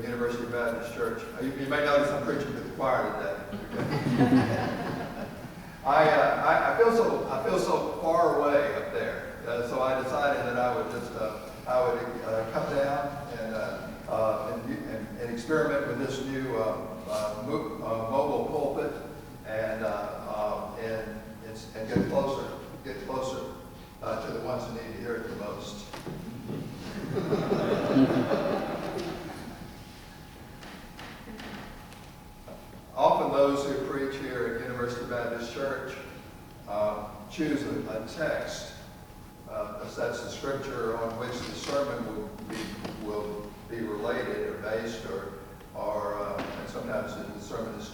University Baptist Church. You may notice I'm preaching to the choir today. I feel so far away up there, so I decided that I would just come down and experiment with this new mobile pulpit and get closer to the ones who need to hear it the most. Often those who preach here at University Baptist Church choose a text, that's the scripture on which the sermon will be related or based, and sometimes the sermon is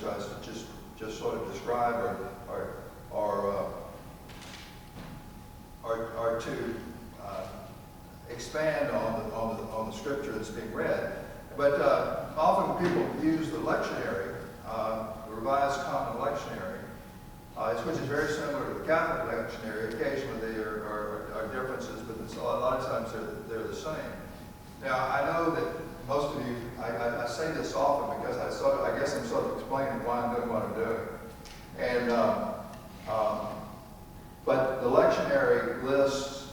just sort of describe or to expand on the scripture that's being read. But often people use the lectionary, the Revised Common Lectionary, which is very similar to the Catholic lectionary. Occasionally there are differences, but a lot of times they're the same. Now, I know that most of you, I say this often because I guess I'm sort of explaining why I'm doing what I'm doing. And but the lectionary lists,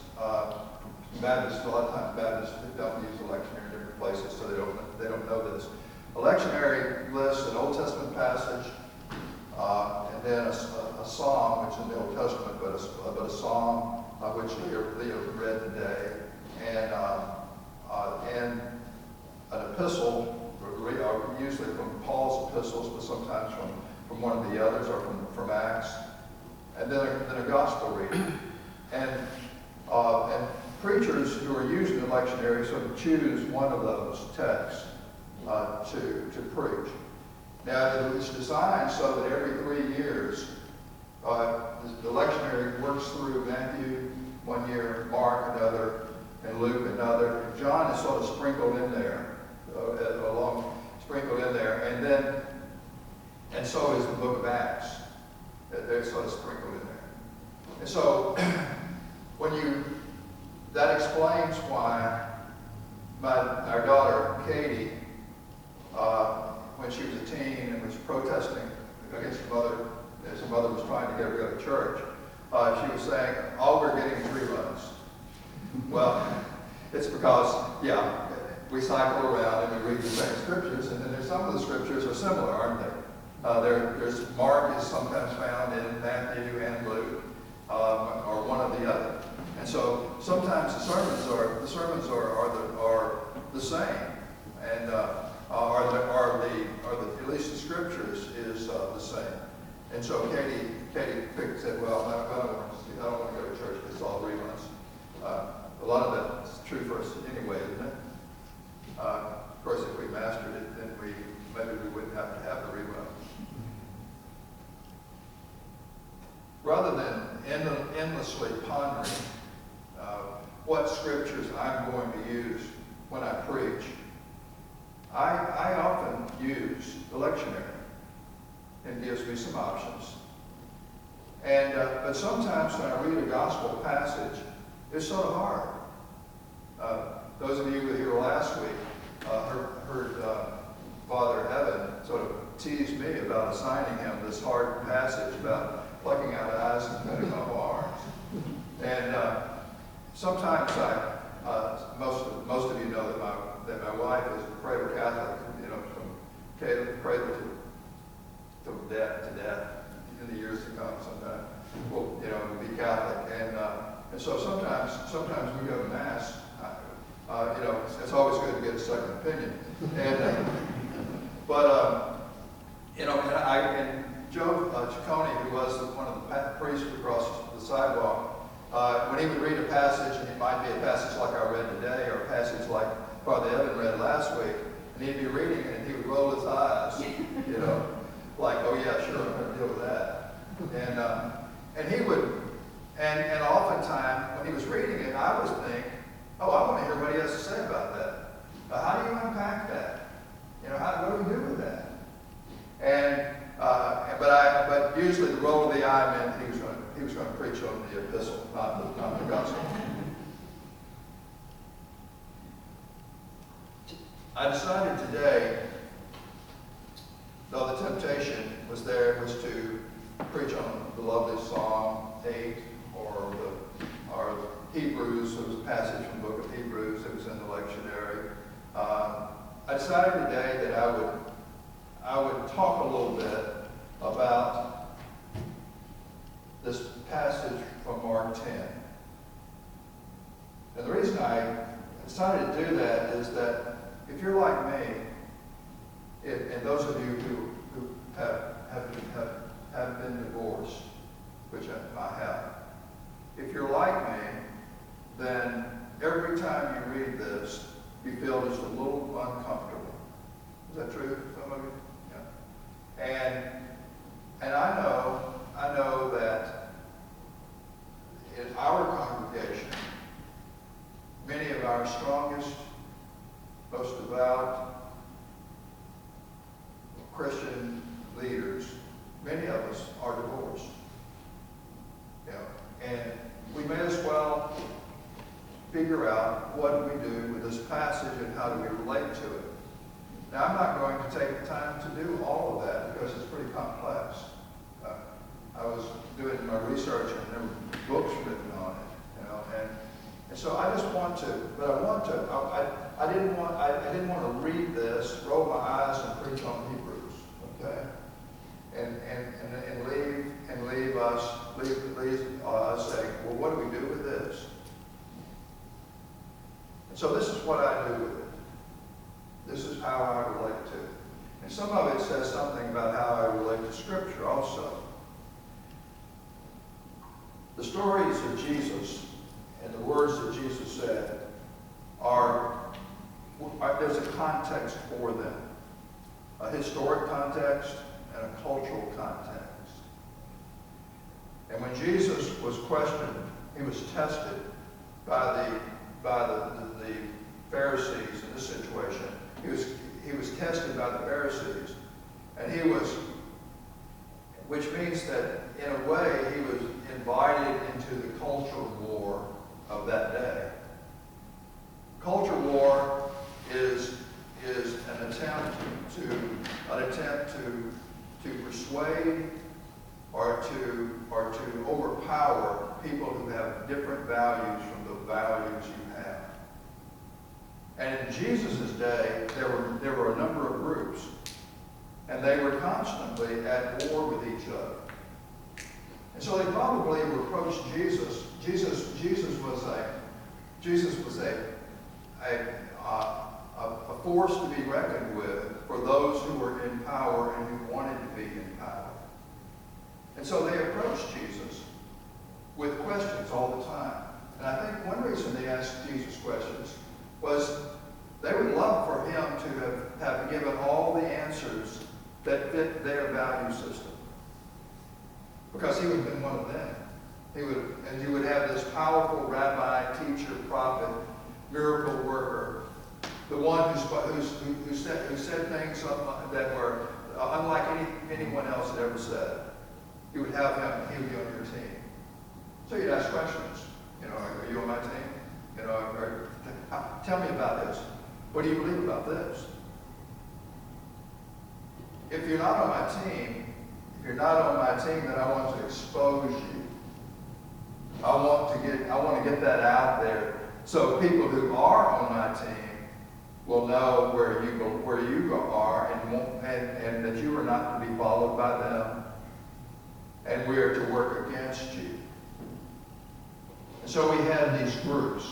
Baptists, a lot of times Baptists don't use the lectionary in different places, so they don't know this. A lectionary lists an Old Testament passage, and then a psalm, which is in the Old Testament, but a psalm which Leo read today, and an epistle, usually from Paul's epistles, but sometimes from one of the others, or from Acts, and then a gospel reading. And preachers who are using the lectionary sort of choose one of those texts to preach. Now, it's designed so that every 3 years, the lectionary works through Matthew 1 year, Mark another, and Luke another. And John is sort of sprinkled in there, and so is the book of Acts. They're sort of sprinkled in there. And so, that explains why our daughter, Katie, when she was a teen and was protesting against her mother, as her mother was trying to get her to go to church, she was saying, "Oh, we're getting reruns." Well, it's because, we cycle around and we read the same scriptures, and then some of the scriptures are similar, aren't they? There's Mark is sometimes found in Matthew and Luke, or one or the other. And so sometimes the sermons are the same, and at least the scriptures is the same. And so Katie said, "Well, I don't want to go to church because it's all reruns." A lot of that is true for us anyway, isn't it? Of course, if we mastered it, then maybe we wouldn't have to have the rerun. Rather than endlessly pondering what scriptures I'm going to use when I preach, I often use the lectionary. It gives me some options. And but sometimes when I read a gospel passage, it's sort of hard. Those of you who were here last week heard Father Evan sort of tease me about assigning him this hard passage about plucking out eyes and cutting off arms. And sometimes most of you know that my wife is a cradle Catholic, from cradle to death in the years to come. Sometimes we'll be Catholic, and so sometimes we go to Mass. It's always good to get a second opinion. And and Joe Ciccone, who was one of the priests across the sidewalk, when he would read a passage, and it might be a passage like I read today, or a passage like Father Evan read last week, and he'd be reading it, and he would roll his eyes, like, "Oh yeah, sure, I'm going to deal with that." And he would, and oftentimes when he was reading it, I was thinking, "Oh, I want to hear what he has to say about that. How do you unpack that? What do we do with that?" But usually the roll of the eye meant he was going to preach on the epistle, not the gospel. I decided today, though the temptation was there, was to preach on the lovely Psalm 8 or Hebrews. It was a passage from the book of Hebrews that was in the lectionary. I decided today that I would talk a little bit about this passage from Mark 10. And the reason I decided to do that is that if you're like me, and those of you who have been divorced, which I have, if you're like me, then every time you read this, you feel just a little uncomfortable. Is that true, some of you? Yeah. And I know that in our congregation, many of our strongest, most devout Christian leaders, many of us are divorced. And we may as well figure out what do we do with this passage and how do we relate to it. Now, I'm not going to take the time to do all of that because it's pretty complex. I was doing my research and there were books written on it, and so I just want to, but I didn't want to read this, roll my eyes, and preach on Hebrews, okay, and leave us saying, well, what do we do with this? And so this is what I do with it. This is how I relate to it. And some of it says something about how I relate to Scripture also. The stories of Jesus and the words that Jesus said there's a context for them. A historic context and a cultural context. And when Jesus was questioned, he was tested by the Pharisees in this situation. He was tested by the Pharisees, and which means that in a way he was invited into the culture war of that day. Culture war is an attempt to persuade or to overpower people who have different values from the values you have. And in Jesus' day, there were a number of groups, and they were constantly at war with each other. And so they probably reproached Jesus. Jesus was a force to be reckoned with for those who were in power and who wanted to be in power. And so they approached Jesus with questions all the time. And I think one reason they asked Jesus questions was they would love for him to have given all the answers that fit their value system. Because he would have been one of them. You would have this powerful rabbi, teacher, prophet, miracle worker, the one who said things that were unlike anyone else had ever said. You would have him, he would be on your team. So you'd ask questions. Are you on my team? Tell me about this. What do you believe about this? If you're not on my team, then I want to expose you. I want to get that out there so people who are on my team will know where you are and that you are not to be followed by them, and we are to work against you. And so we had these groups.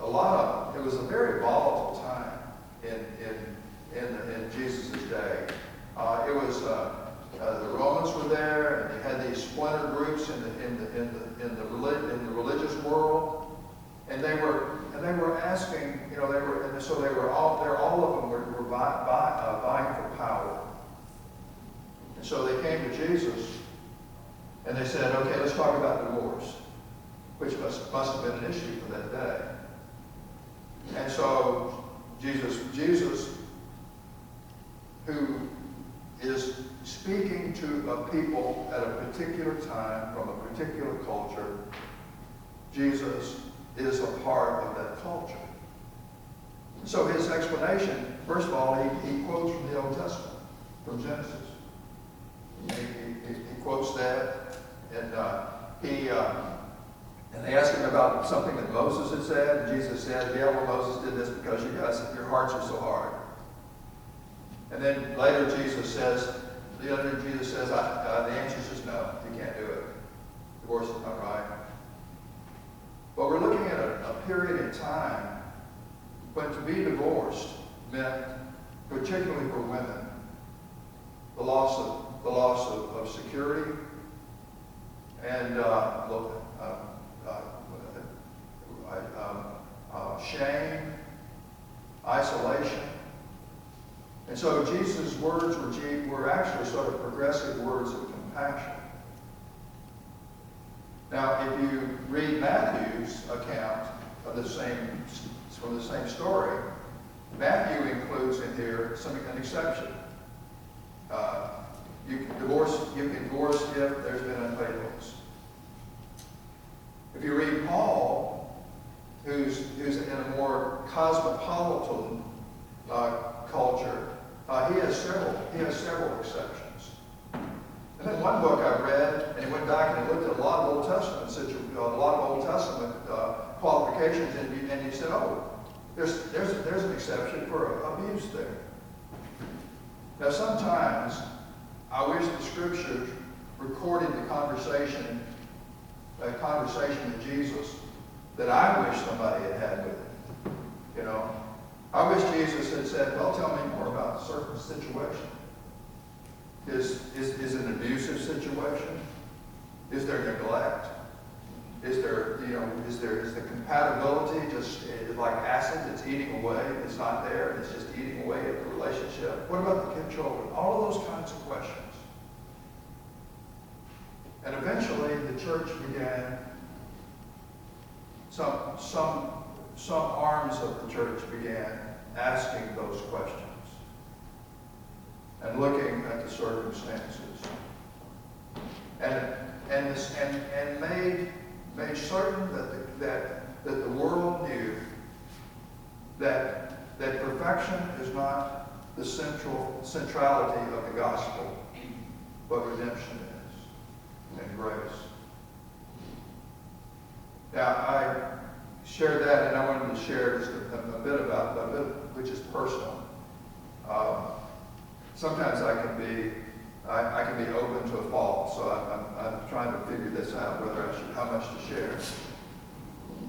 A lot of them. It was a very volatile time in Jesus' day. The Romans were there, and they had these splinter groups in the religious world, and they were asking, all of them were vying for power. And so they came to Jesus, and they said, okay, let's talk about divorce, which must have been an issue for that day. And so Jesus, who is speaking to a people at a particular time from a particular culture, Jesus is a part of that culture. So his explanation first of all, he quotes from the Old Testament, from Genesis. He quotes that, and and they asked him about something that Moses had said, and Jesus said, yeah, well, Moses did this because you guys, your hearts are so hard. And then later Jesus says, the answer is just no, you can't do it. Divorce is not right. But we're looking at a period in time when to be divorced meant, particularly for women, the loss of security and shame, isolation. And so Jesus' words were actually sort of progressive words of compassion. Now, if you read Matthew's account of from the same story, Matthew includes in here an exception. You can divorce if there's been unfaithfulness. If you read Paul, who's in a more cosmopolitan culture, he has several exceptions. And then one book I read, and he went back and he looked at a lot of Old Testament qualifications, and he said, "Oh, there's an exception for abuse there." Now, sometimes I wish the Scriptures recorded the conversation with Jesus that I wish somebody had with him. You know, I wish Jesus had said, "Well, tell me more about a certain situation. Is it an abusive situation? Is there neglect? Is the compatibility just like acid that's eating away? It's not there, and it's just eating away at the relationship. What about the children?" All of those kinds of questions. And eventually, the church began. Some arms of the church began asking those questions and looking at the circumstances, and made certain that the world knew that perfection is not the centrality of the gospel, but redemption is, and grace. Now, I shared that, and I wanted to share just a bit which is personal. Sometimes I can be open to a fault, so I'm trying to figure this out, how much to share.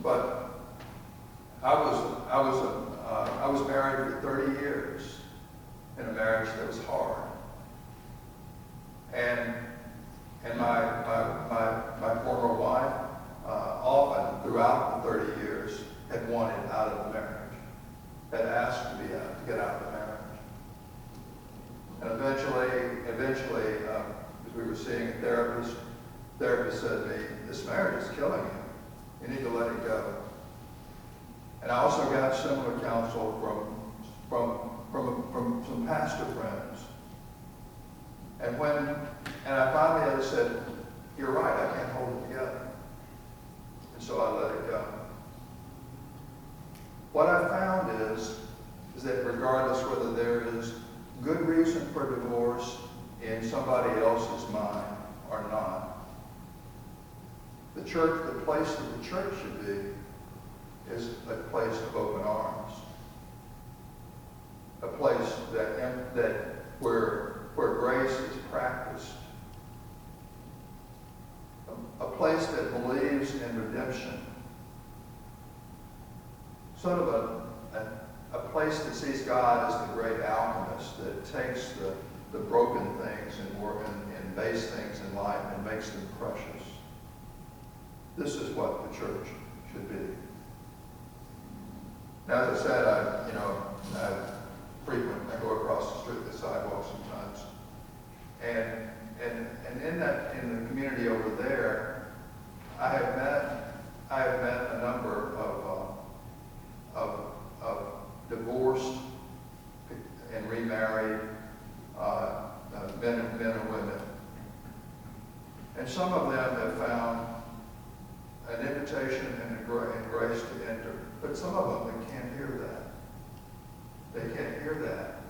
But I was married for 30 years in a marriage that was hard, and my former wife often throughout the 30 years had wanted out of the marriage, had asked to get out of the marriage. And eventually, as we were seeing a therapist said to me, "This marriage is killing you. You need to let it go." And I also got similar counsel from some pastor friends. And I finally said, "You're right, I can't hold it together." And so I let it go. What I found is that regardless whether there is good reason for divorce in somebody else's mind or not, the place that the church should be is a place of open arms, a place where grace is practiced, a place that believes in redemption, sort of a place that sees God as the great alchemist that takes the broken things and base things in life and makes them precious. This is what the church should be. Now, as I said, I go across the street, the sidewalk sometimes, and in the community over there, I have met a number of divorced and remarried men and women, and some of them have found an invitation and grace to enter, but some of them they can't hear that. They can't hear that.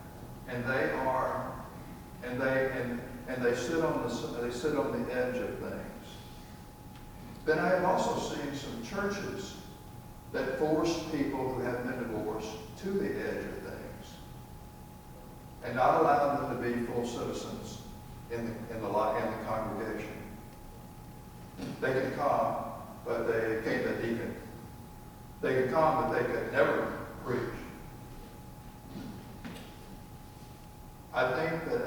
And they are, and they sit on the edge of things. Then I have also seen some churches that force people who have been divorced to the edge of things and not allow them to be full citizens in the congregation. They can come, but they can't be deacon. They can come, but they could never preach. I think that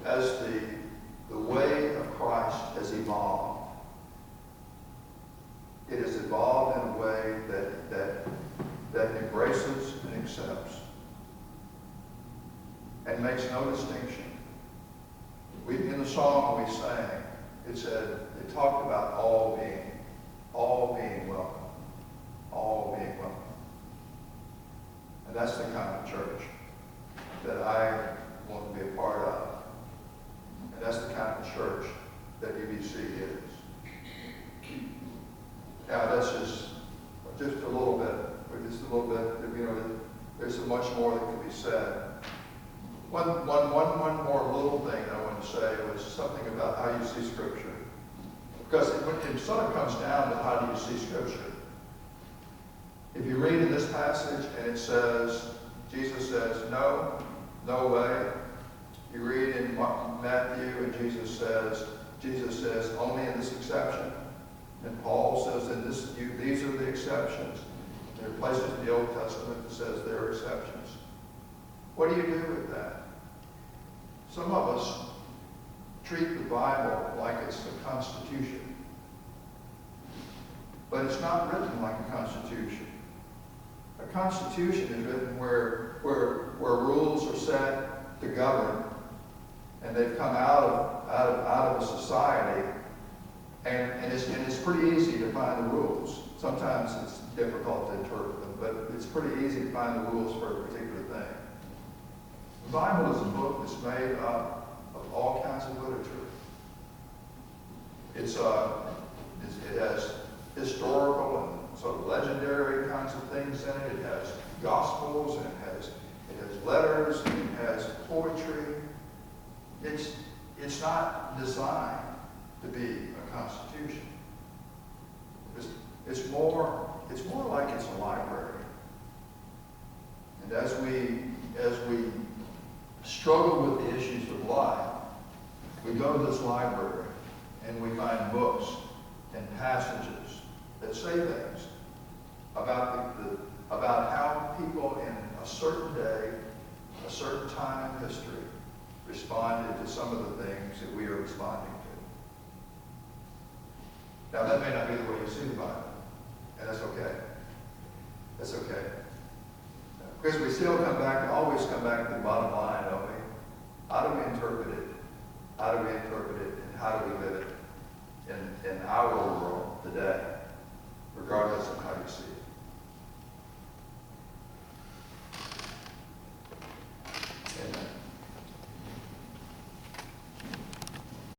as the way of Christ has evolved, it has evolved in a way that embraces and accepts and makes no distinction. In the song we sang, it talked about all being welcome. All being welcome. And that's the kind of church that I want to be a part of. And that's the kind of church that UBC is. Now that's just a little bit, there's so much more that can be said. One more little thing I want to say was something about how you see Scripture. Because it sort of comes down to how do you see Scripture. If you read in this passage and it says, Jesus says, no way. You read in Matthew and Jesus says, only in this exception. And Paul says, these are the exceptions. There are places in the Old Testament that says there are exceptions. What do you do with that? Some of us treat the Bible like it's the Constitution. But it's not written like a Constitution. A Constitution is written where rules are set to govern, and they've come out of a society, and it's pretty easy to find the rules. Sometimes it's difficult to interpret them, but it's pretty easy to find the rules for a particular thing. The Bible is a book that's made up of all kinds of literature. It has historical and sort of legendary kinds of things in it. It has gospels, and it has letters, and it has poetry. It's not designed to be a constitution. It's more like it's a library. And as we struggle with the issues of life, we go to this library and we find books and passages that say things about how people in a certain day, a certain time in history, responded to some of the things that we are responding to. Now, that may not be the way you see the Bible, and that's okay. That's okay. Because we still always come back to the bottom line, don't we? How do we interpret it? How do we interpret it, and how do we live it in our world today, regardless of how you see it?